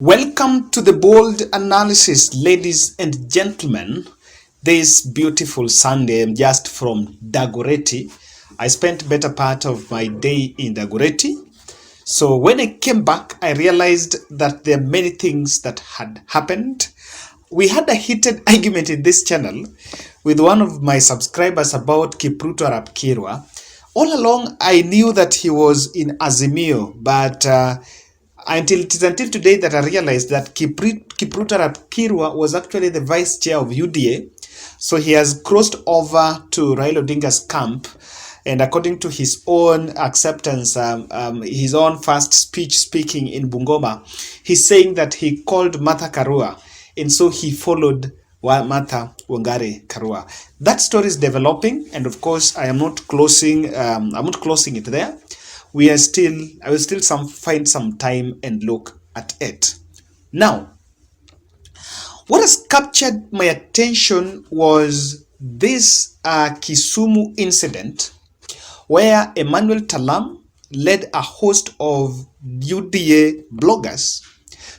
Welcome to the bold analysis, ladies and gentlemen. This beautiful Sunday, I'm just from Dagoretti. I spent better part of my day in Dagoretti. So when I came back, I realized that there are many things that had happened. We had a heated argument in this channel with one of my subscribers about Kipruto Arap Kirwa. All along, I knew that he was in Azimio, but until today that I realized that Kipruto Arap Kirwa was actually the vice chair of UDA. So he has crossed over to Raila Odinga's camp, and according to his own acceptance, his own first speech speaking in Bungoma, he's saying that he called Martha Karua, and so he followed Martha Wangari Karua. That story is developing, and of course, I am not closing. I'm not closing it there. I will still find some time and look at it. Now, what has captured my attention was this Kisumu incident where Emmanuel Talam led a host of UDA bloggers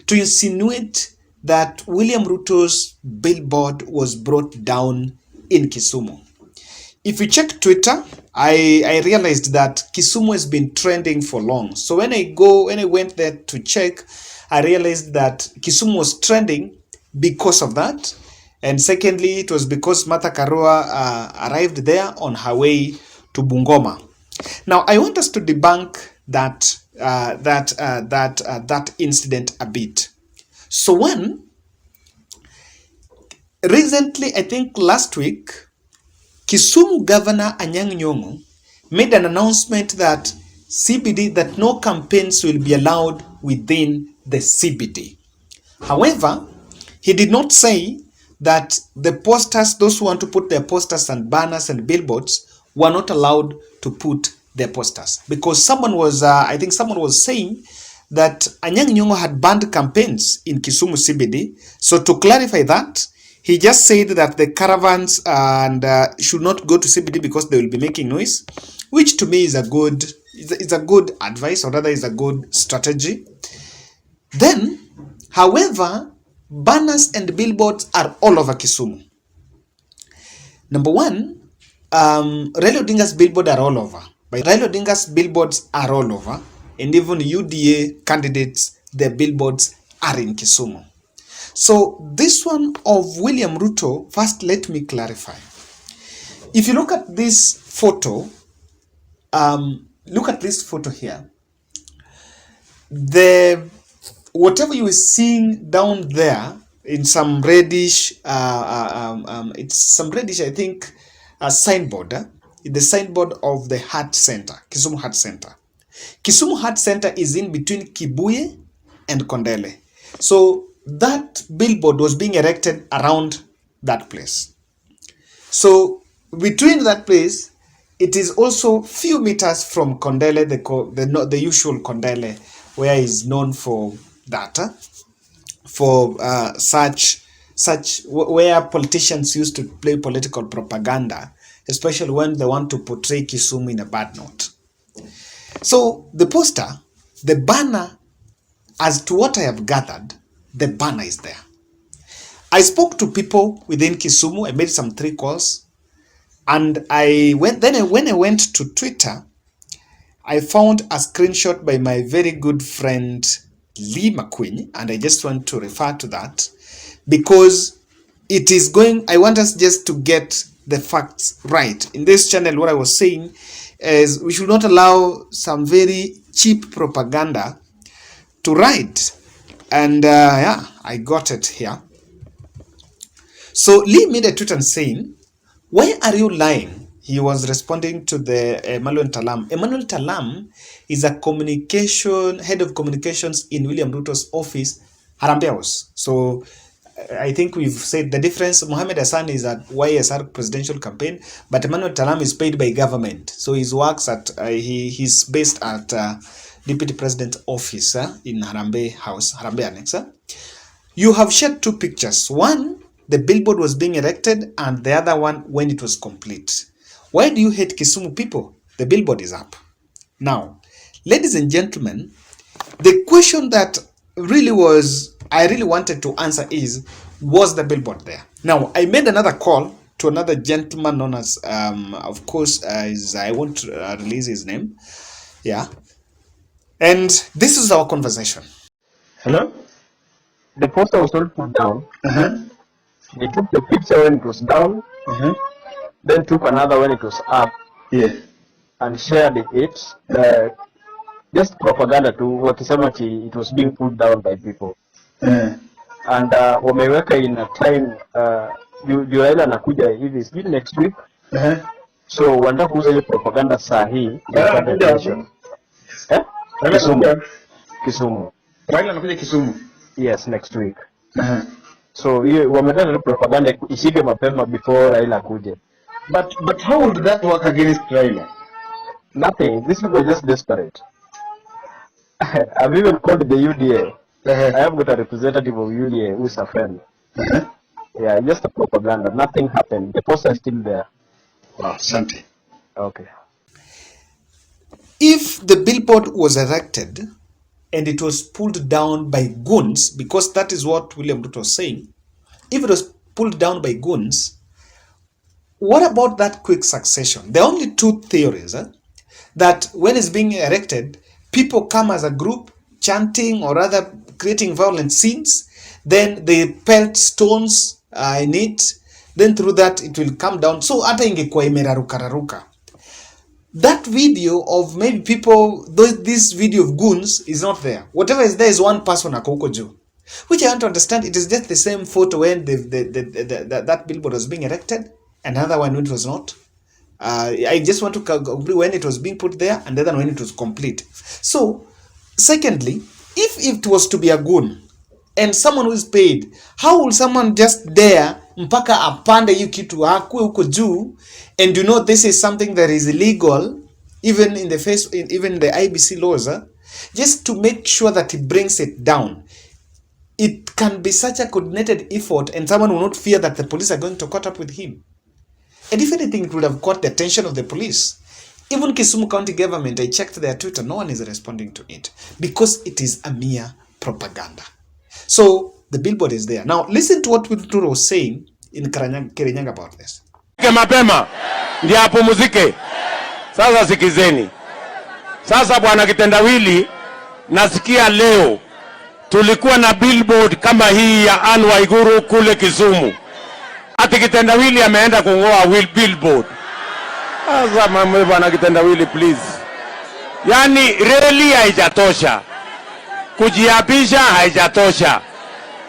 to insinuate that William Ruto's billboard was brought down in Kisumu. If you check Twitter, I realized that Kisumu has been trending for long. So when I went there to check, I realized that Kisumu was trending because of that. And secondly, it was because Martha Karua arrived there on her way to Bungoma. Now, I want us to debunk that incident a bit. So recently, I think last week, Kisumu Governor Anyang' Nyong'o made an announcement that no campaigns will be allowed within the CBD. However, he did not say that the posters, those who want to put their posters and banners and billboards, were not allowed to put their posters, because someone was saying that Anyang' Nyong'o had banned campaigns in Kisumu CBD. So to clarify that, he just said that the caravans should not go to CBD because they will be making noise, which to me is a good advice, or rather is a good strategy. Then, however, banners and billboards are all over Kisumu. Number one, Raila Odinga's billboards are all over. But Raila Odinga's billboards are all over, and even UDA candidates, their billboards are in Kisumu. So this one of William Ruto, first let me clarify. If you look at this photo, here. Whatever you are seeing down there in some reddish, it's some reddish, I think, signboard. The signboard of the Heart Center, Kisumu Heart Center. Kisumu Heart Center is in between Kibuye and Kondele. So that billboard was being erected around that place. So between that place, it is also few meters from Kondele, the usual Kondele, where is known for that, where politicians used to play political propaganda, especially when they want to portray Kisumu in a bad note. So the poster, the banner, as to what I have gathered, the banner is there. I spoke to people within Kisumu. I made some 3 calls, and when I went to Twitter, I found a screenshot by my very good friend Lee McQueen, and I just want to refer to that because it is going. I want us just to get the facts right in this channel. What I was saying is we should not allow some very cheap propaganda to ride. And yeah, I got it here. So Lee made a tweet and saying, "Why are you lying?" He was responding to the Emmanuel Talam. Emmanuel Talam is a head of communications in William Ruto's office, Harambee House. So I think we've said the difference. Mohamed Hassan is at YSR presidential campaign, but Emmanuel Talam is paid by government. So he works at, he's based at Deputy President Office in Harambee House, Harambee Annex. You have shared 2 pictures. One, the billboard was being erected, and the other one when it was complete. Why do you hate Kisumu people? The billboard is up. Now, ladies and gentlemen, the question that I really wanted to answer is, was the billboard there? Now, I made another call to another gentleman known as, of course, as I won't release his name. Yeah. And this is our conversation. Hello? The poster was not put down. They took the picture when it was down, then took another when it was up. Yeah. And shared it. Just propaganda to wakisema it was being put down by people. And wameweka in a time juu Raila anakuja hivi sijui next week. So wanataka kuuza hiyo propaganda saa hii. Kisumu. Raila anakuja Kisumu. Yes, next week. So hiyo wametaka propaganda ishike mapema before Raila kuje. But how would that work against Raila? Nothing. These people are just desperate. I've even called the UDA. I have got a representative of UDA who is a friend. Yeah, just a propaganda. Nothing happened. The poster is still there. Wow, something. Okay. If the billboard was erected and it was pulled down by goons, because that is what William Ruto was saying, if it was pulled down by goons, what about that quick succession? There are only two theories. That when it's being erected, people come as a group chanting or rather creating violent scenes, then they pelt stones in it, then through that it will come down. So hata ingekuwa imeraruka. That video of maybe people, this video of goons is not there. Whatever is there is one person ako huko juu, which I want to understand. It is just the same photo when that billboard was being erected, and another one when it was not. I just want to agree when it was being put there and then when it was complete. So, secondly, if it was to be a goon and someone who is paid, how will someone just dare mpaka apande hiyo kitu akue huko juu, and you know this is something that is illegal even in the IBC laws, just to make sure that he brings it down. It can be such a coordinated effort and someone will not fear that the police are going to caught up with him. And if anything, it would have caught the attention of the police. Even Kisumu County government, I checked their Twitter, no one is responding to it because it is a mere propaganda. So the billboard is there. Now listen to what Ruto was saying in Kirinyaga about this. Mapema ndio apumzike. Sasa sikizeni. Sasa bwana kitendawili, nasikia leo tulikuwa na billboard kama hii ya Anne Waiguru kule Kisumu. Ati kitendawili ameenda kungoa billboard. Sasa mama bwana kitendawili please. Yani reli haijatosha. Kujiapisha haijatosha.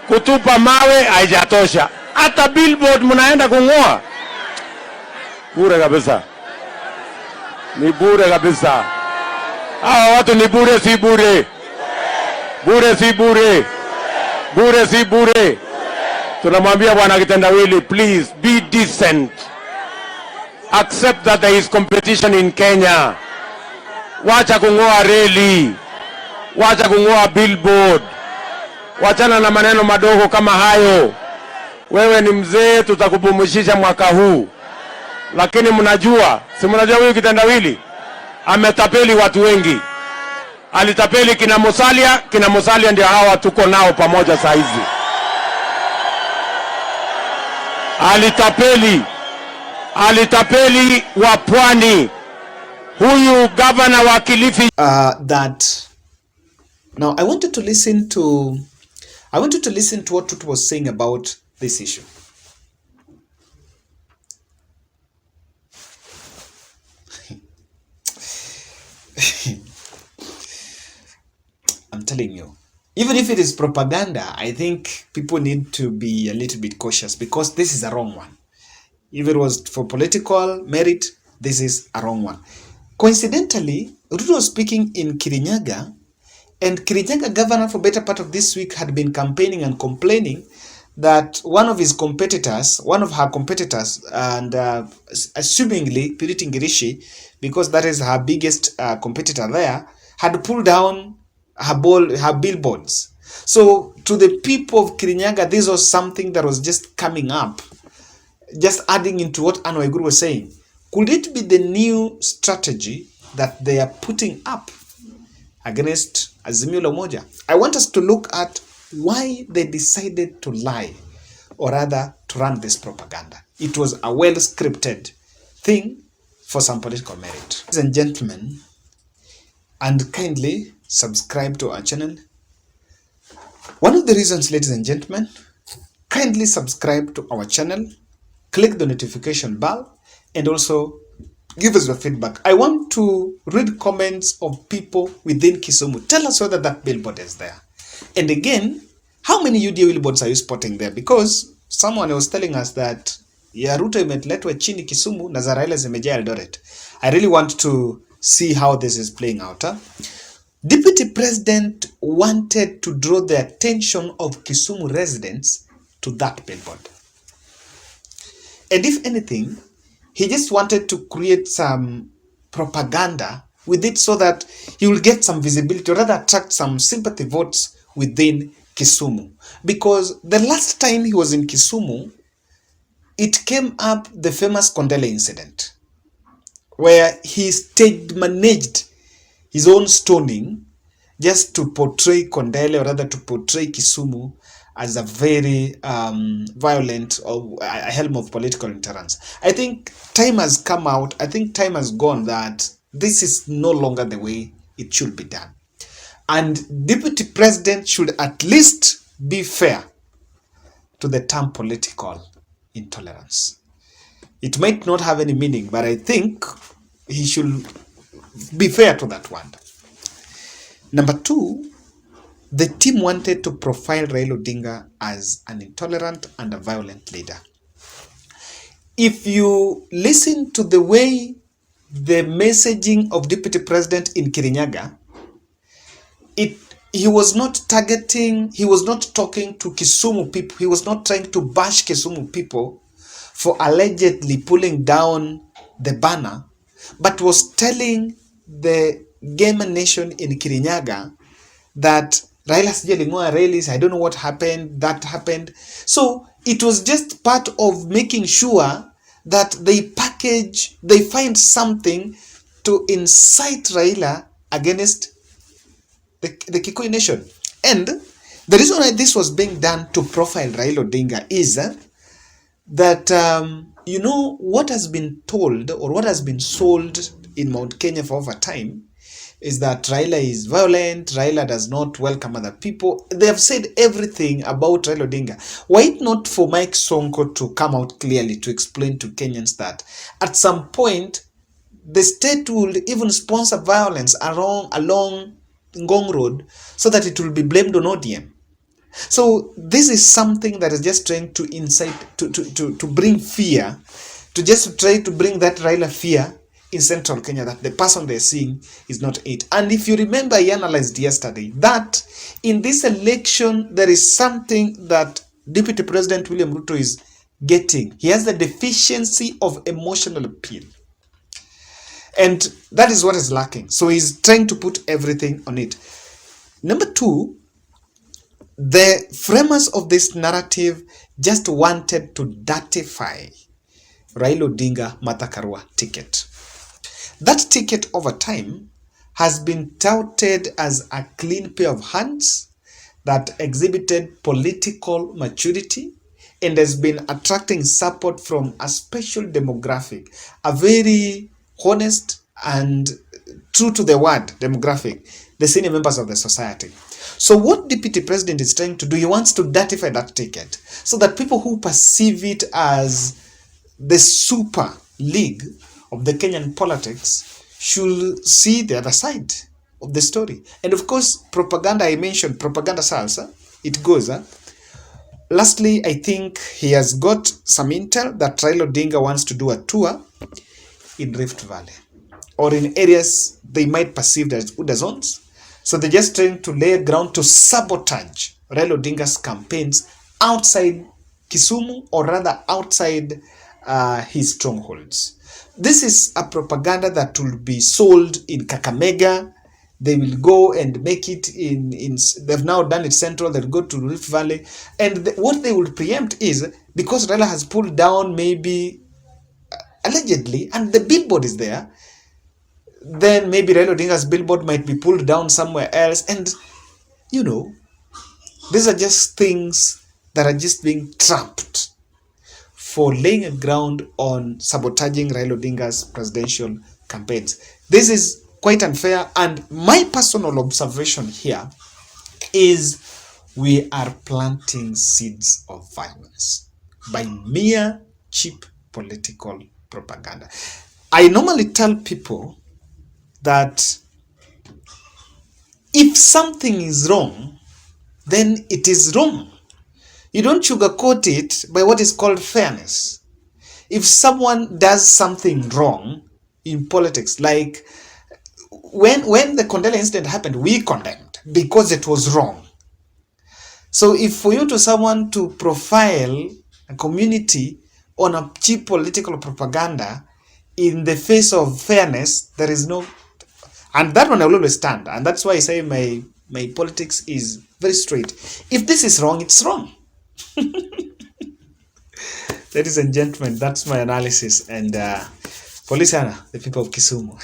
Kutupa mawe haijatosha. Hata billboard mnaenda kungoa. Bure kabisa. Ni bure kabisa. Hawa watu ni bure si bure. Bure si bure. Bure si bure. Tunamwambia bwana kitendawili, please be decent. Accept that there is competition in Kenya. Wacha kungoa reli. Wacha kungoa billboard. Wachana na maneno madogo kama hayo. Wewe ni mzee, tutakupumzisha mwaka huu. Lakini mnajua, si mnajua huyu kitendawili ametapeli watu wengi. Alitapeli kina Musalia ndio hawa tuko nao pamoja saa hizi. Alitapeli wa Pwani. Huyu governor wa Kilifi. Now I wanted to listen to what Ruto was saying about this issue. I'm telling you, even if it is propaganda, I think people need to be a little bit cautious because this is a wrong one. If it was for political merit, this is a wrong one. Coincidentally, Ruto was speaking in Kirinyaga, and Kirinyaga governor for better part of this week had been campaigning and complaining that one of her competitors, and assumingly Purity Ngirishi, because that is her biggest competitor there, had pulled down her billboards. So to the people of Kirinyaga, this was something that was just coming up, just adding into what Anne Waiguru was saying. Could it be the new strategy that they are putting up against Azimio la Umoja. I want us to look at why they decided to lie, or rather to run this propaganda. It was a well-scripted thing for some political merit. Ladies and gentlemen, and kindly subscribe to our channel. One of the reasons, ladies and gentlemen, kindly subscribe to our channel, click the notification bell, and also give us your feedback. I want to read comments of people within Kisumu. Tell us whether that billboard is there. And again, how many UDA billboards are you spotting there? Because someone was telling us that ya Ruto imeletwa chini Kisumu na za Raila zimejaa Eldoret. I really want to see how this is playing out. Deputy President wanted to draw the attention of Kisumu residents to that billboard. And if anything, he just wanted to create some propaganda with it so that he will get some visibility, or rather attract some sympathy votes within Kisumu. Because the last time he was in Kisumu, it came up the famous Kondele incident, where he managed his own stoning just to portray Kondele, or rather to portray Kisumu as a very violent, or a helm of political intolerance. I think time has come out, I think time has gone that this is no longer the way it should be done. And Deputy President should at least be fair to the term political intolerance. It might not have any meaning, but I think he should be fair to that one. Number two, the team wanted to profile Raila Odinga as an intolerant and a violent leader. If you listen to the way the messaging of Deputy President in Kirinyaga, he was not targeting, he was not talking to Kisumu people, he was not trying to bash Kisumu people for allegedly pulling down the banner, but was telling the gamer nation in Kirinyaga that Raila sijaling'oa rallies, I don't know what happened, that happened. So it was just part of making sure that they find something to incite Raila against the Kikuyu nation. And the reason why this was being done to profile Raila Odinga is that, you know, what has been told or what has been sold in Mount Kenya for over time is that Raila is violent, Raila does not welcome other people. They have said everything about Raila Odinga. Why not for Mike Sonko to come out clearly to explain to Kenyans that at some point the state will even sponsor violence along Ngong Road so that it will be blamed on ODM? So this is something that is just trying to incite, to bring fear, to just try to bring that Raila fear in central Kenya, that the person they're seeing is not it. And if you remember, I analyzed yesterday that in this election, there is something that Deputy President William Ruto is getting. He has the deficiency of emotional appeal. And that is what is lacking. So he's trying to put everything on it. Number two, the framers of this narrative just wanted to dirtify Raila Odinga Martha Karua ticket. That ticket over time has been touted as a clean pair of hands that exhibited political maturity and has been attracting support from a special demographic, a very honest and true to the word demographic, the senior members of the society. So what Deputy President is trying to do, he wants to dirtify that ticket so that people who perceive it as the super league of the Kenyan politics should see the other side of the story. And of course, propaganda, I mentioned propaganda salsa, it goes. Lastly, I think he has got some intel that Raila Odinga wants to do a tour in Rift Valley or in areas they might perceive as Uda zones. So they're just trying to lay ground to sabotage Raila Odinga's campaigns outside Kisumu, or rather outside his strongholds. This is a propaganda that will be sold in Kakamega. They will go and make it they've now done it central, they'll go to Rift Valley. And what they will preempt is, because Raila has pulled down maybe, allegedly, and the billboard is there, then maybe Raila Odinga's billboard might be pulled down somewhere else. And, you know, these are just things that are just being trapped for laying a ground on sabotaging Raila Odinga's presidential campaigns. This is quite unfair, and my personal observation here is we are planting seeds of violence by mere cheap political propaganda. I normally tell people that if something is wrong, then it is wrong. You don't sugarcoat it by what is called fairness. If someone does something wrong in politics, like when the Kondele incident happened, we condemned because it was wrong. So if for you to someone to profile a community on a cheap political propaganda in the face of fairness, there is no, and that one I will always stand. And that's why I say my politics is very straight. If this is wrong, it's wrong. Ladies and gentlemen, that's my analysis. And Polisana, the people of Kisumu.